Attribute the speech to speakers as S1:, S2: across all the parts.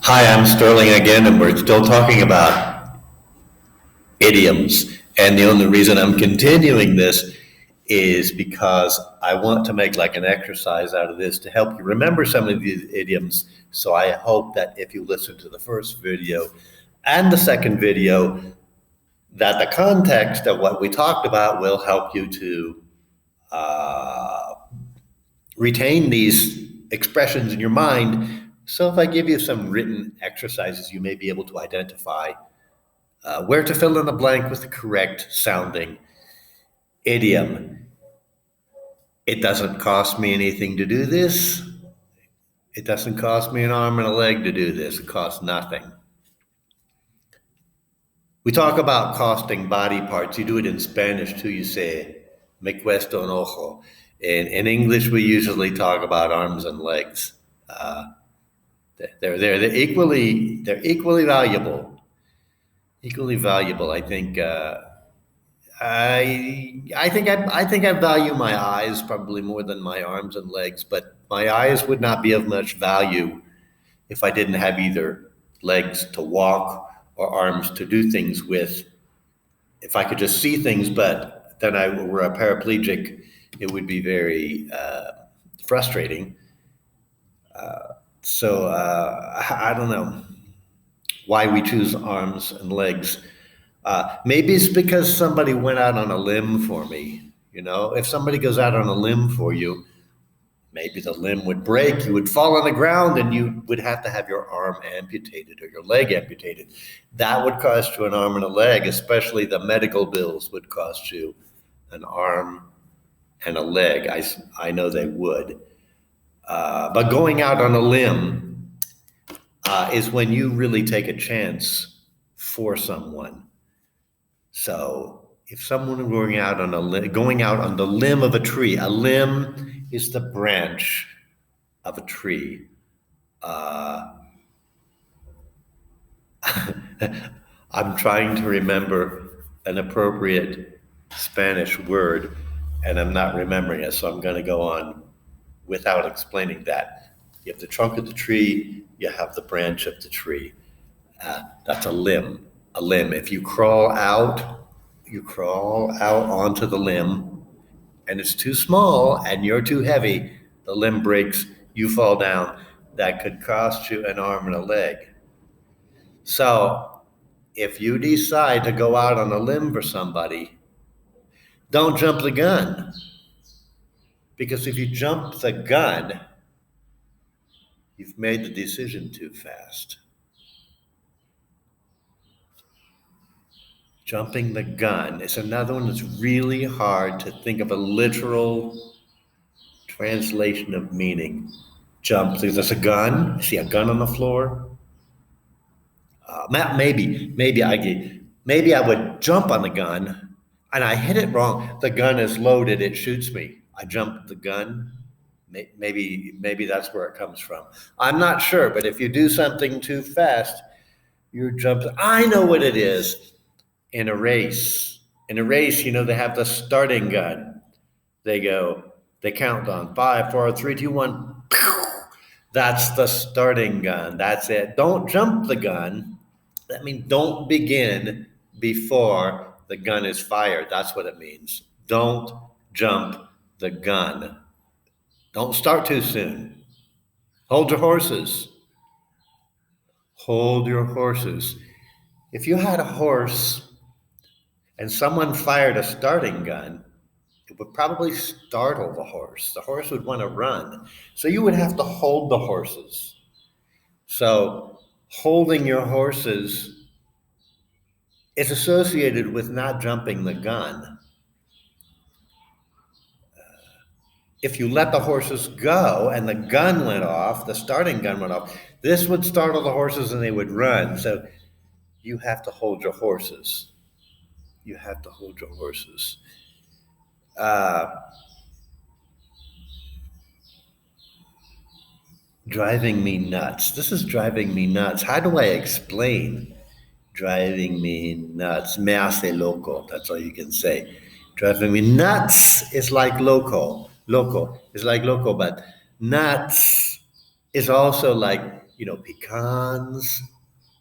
S1: Hi, I'm Sterling again, and we're still talking about idioms. And the only reason I'm continuing this is because I want to make like an exercise out of this to help you remember some of these idioms. So I hope that if you listen to the first video and the second video, that the context of what we talked about will help you to uh, retain these expressions in your mind. So if I give you some written exercises, you may be able to identify where to fill in the blank with the correct sounding idiom. It doesn't cost me anything to do this. It doesn't cost me an arm and a leg to do this. It costs nothing. We talk about costing body parts. You do it in Spanish too. You say, me cuesta un ojo. In English, we usually talk about arms and legs. They're equally valuable. Equally valuable. I think. I think I value my eyes probably more than my arms and legs, but my eyes would not be of much value if I didn't have either legs to walk or arms to do things with. If I could just see things, but then I were a paraplegic, it would be very frustrating. So I don't know why we choose arms and legs. Maybe it's because somebody went out on a limb for me. You know, if somebody goes out on a limb for you, maybe the limb would break, you would fall on the ground, and you would have to have your arm amputated or your leg amputated. That would cost you an arm and a leg, especially the medical bills would cost you an arm and a leg. I know they would. But going out on a limb is when you really take a chance for someone. So if someone were going out on the limb of a tree, a limb is the branch of a tree. I'm trying to remember an appropriate Spanish word, and I'm not remembering it, so I'm going to go on without explaining that. You have the trunk of the tree, you have the branch of the tree. That's a limb. A limb. If you crawl out onto the limb, and it's too small and you're too heavy, the limb breaks, you fall down. That could cost you an arm and a leg. So if you decide to go out on a limb for somebody, don't jump the gun. Because if you jump the gun, you've made the decision too fast. Jumping the gun is another one that's really hard to think of a literal translation of meaning. Jump. There's a gun. See a gun on the floor. Maybe I would jump on the gun, and I hit it wrong. The gun is loaded. It shoots me. I jumped the gun. Maybe that's where it comes from. I'm not sure, but if you do something too fast, you're jumping. I know what it is. In a race, they have the starting gun. They count on 5, 4, 3, 2, 1. That's the starting gun. That's it. Don't jump the gun. That means don't begin before the gun is fired. That's what it means. Don't jump the gun. Don't start too soon. Hold your horses. Hold your horses. If you had a horse and someone fired a starting gun, it would probably startle the horse. The horse would want to run. So you would have to hold the horses. So holding your horses is associated with not jumping the gun. If you let the horses go and the gun went off, the starting gun went off, this would startle the horses and they would run. So you have to hold your horses. You have to hold your horses. Driving me nuts. This is driving me nuts. How do I explain driving me nuts? Me hace loco. That's all you can say. Driving me nuts is like loco. Loco is like loco, but nuts is also like pecans,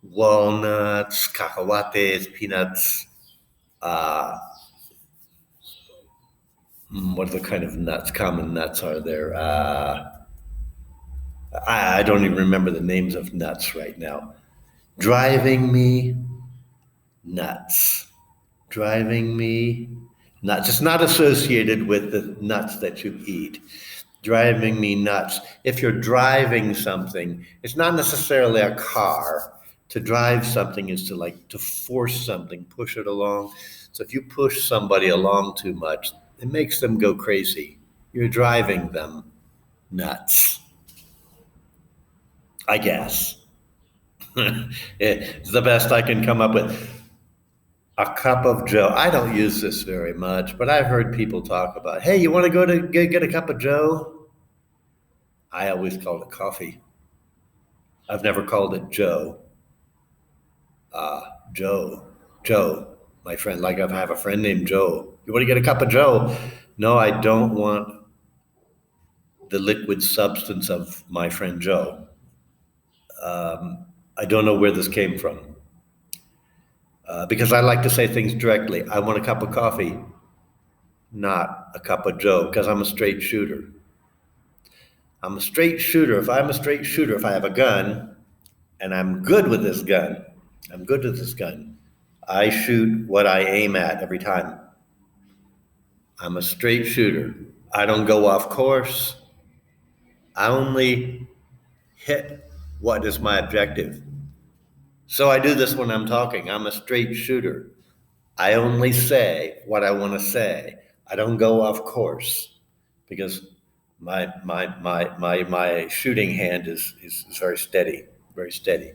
S1: walnuts, cacahuates, peanuts. Uh, what other kind of nuts, common nuts are there? I don't even remember the names of nuts right now. Driving me nuts. Driving me nuts. It's not associated with the nuts that you eat. Driving me nuts. If you're driving something, it's not necessarily a car. To drive something is to force something, push it along. So if you push somebody along too much, it makes them go crazy. You're driving them nuts, I guess. It's the best I can come up with. A cup of Joe. I don't use this very much, but I've heard people talk about, hey, you want to go to get a cup of Joe? I always call it coffee. I've never called it Joe. Joe. Joe, my friend. Like I have a friend named Joe. You want to get a cup of Joe? No, I don't want the liquid substance of my friend Joe. I don't know where this came from. Because I like to say things directly. I want a cup of coffee, not a cup of Joe, because I'm a straight shooter. I'm a straight shooter. If I'm a straight shooter, if I have a gun and I'm good with this gun, I'm good with this gun. I shoot what I aim at every time. I'm a straight shooter. I don't go off course. I only hit what is my objective. So I do this when I'm talking. I'm a straight shooter. I only say what I want to say. I don't go off course because my shooting hand is very steady, very steady.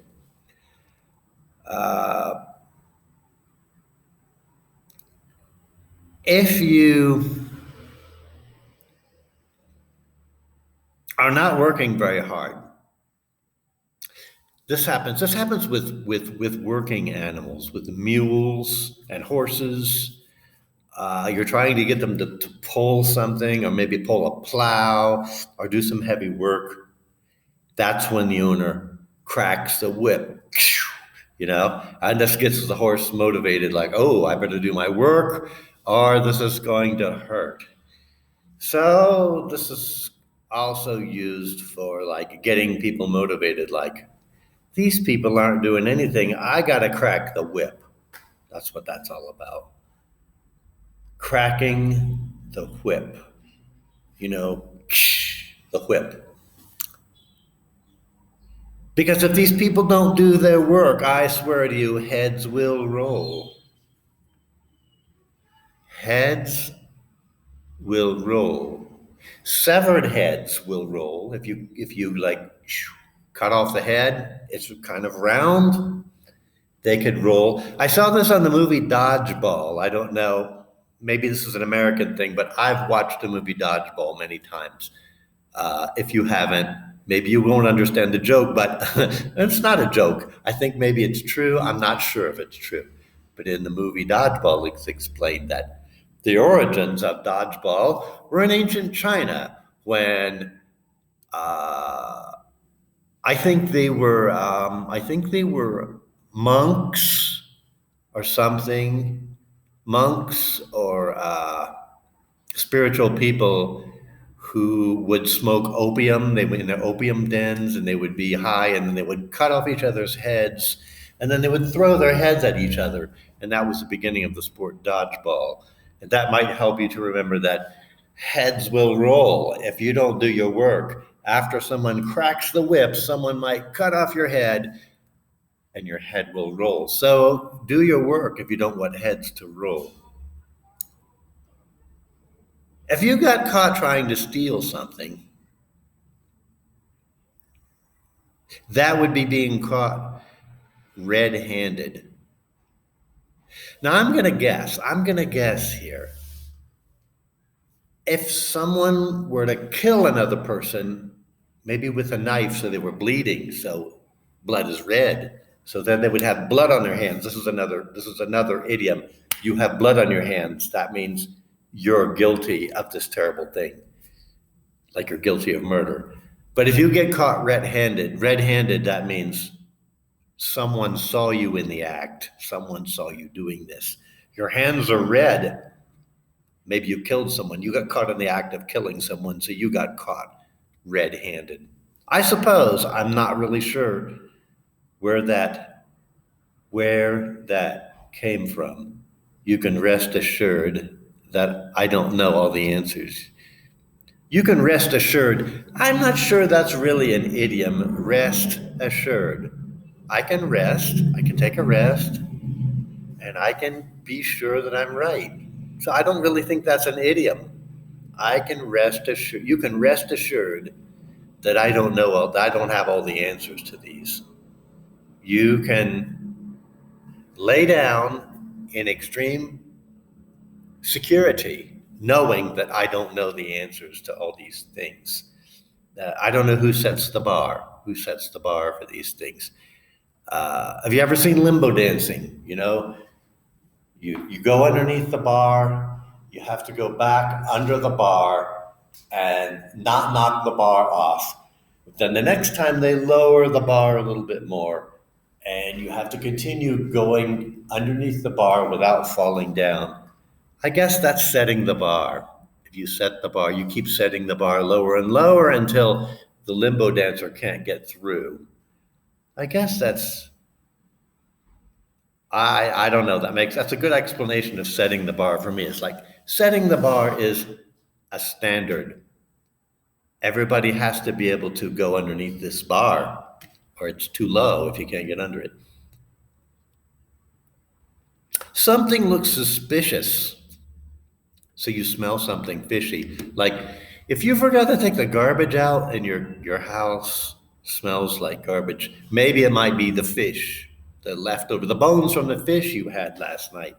S1: If you are not working very hard, this happens. This happens with working animals, with mules and horses. You're trying to get them to pull something, or maybe pull a plow, or do some heavy work. That's when the owner cracks the whip, and this gets the horse motivated, like, oh, I better do my work, or this is going to hurt. So this is also used for like getting people motivated, like, these people aren't doing anything. I got to crack the whip. That's what that's all about. Cracking the whip. The whip. Because if these people don't do their work, I swear to you, heads will roll. Heads will roll. Severed heads will roll. If you like cut off the head, it's kind of round. They could roll. I saw this on the movie Dodgeball. I don't know. Maybe this is an American thing, but I've watched the movie Dodgeball many times. If you haven't, maybe you won't understand the joke, but it's not a joke. I think maybe it's true. I'm not sure if it's true. But in the movie Dodgeball, it's explained that the origins of dodgeball were in ancient China when I think they were monks or something, monks or spiritual people who would smoke opium. They went in their opium dens and they would be high, and then they would cut off each other's heads, and then they would throw their heads at each other. And that was the beginning of the sport dodgeball. And that might help you to remember that heads will roll if you don't do your work. After someone cracks the whip, someone might cut off your head and your head will roll. So do your work if you don't want heads to roll. If you got caught trying to steal something, that would be being caught red-handed. Now I'm going to guess here. If someone were to kill another person, maybe with a knife, so they were bleeding, so blood is red, so then they would have blood on their hands. This is another idiom. You have blood on your hands. That means you're guilty of this terrible thing, like you're guilty of murder. But if you get caught red-handed, that means someone saw you in the act. Someone saw you doing this. Your hands are red. Maybe you killed someone. You got caught in the act of killing someone, so you got caught red-handed. I suppose, I'm not really sure where that came from. You can rest assured that I don't know all the answers. You can rest assured. I'm not sure that's really an idiom, rest assured. I can rest, I can take a rest, and I can be sure that I'm right. So I don't really think that's an idiom. I can rest assured, you can rest assured that I don't have all the answers to these. You can lay down in extreme security, knowing that I don't know the answers to all these things. I don't know who sets the bar, for these things. Have you ever seen limbo dancing? You go underneath the bar, you have to go back under the bar and not knock the bar off. Then the next time they lower the bar a little bit more, and you have to continue going underneath the bar without falling down. I guess that's setting the bar. If you set the bar, you keep setting the bar lower and lower until the limbo dancer can't get through. I guess I don't know. That's a good explanation of setting the bar for me. It's like setting the bar is a standard. Everybody has to be able to go underneath this bar, or it's too low if you can't get under it. Something looks suspicious. So you smell something fishy. Like if you forgot to take the garbage out and your house smells like garbage, maybe it might be the fish, the leftover, the bones from the fish you had last night.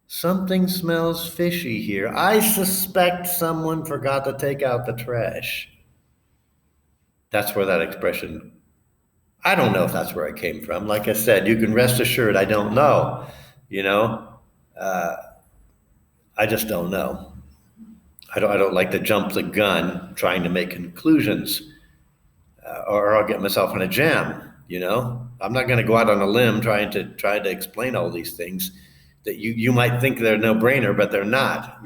S1: Something smells fishy here. I suspect someone forgot to take out the trash. That's where that expression, I don't know if that's where it came from. Like I said, you can rest assured I don't know, you know? I just don't know. I don't like to jump the gun trying to make conclusions, or I'll get myself in a jam. I'm not going to go out on a limb trying to explain all these things that you might think they're no brainer, but they're not.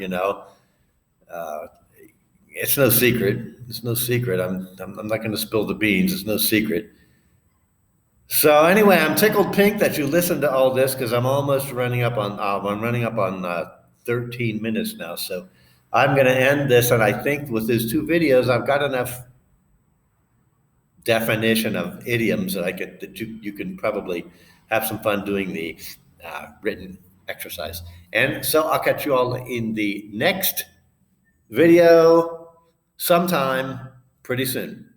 S1: It's no secret. It's no secret. I'm not going to spill the beans. It's no secret. So anyway, I'm tickled pink that you listened to all this because I'm almost running up on 13 minutes now. So I'm going to end this, and I think with these two videos, I've got enough definition of idioms that you can probably have some fun doing the written exercise. And so I'll catch you all in the next video sometime pretty soon.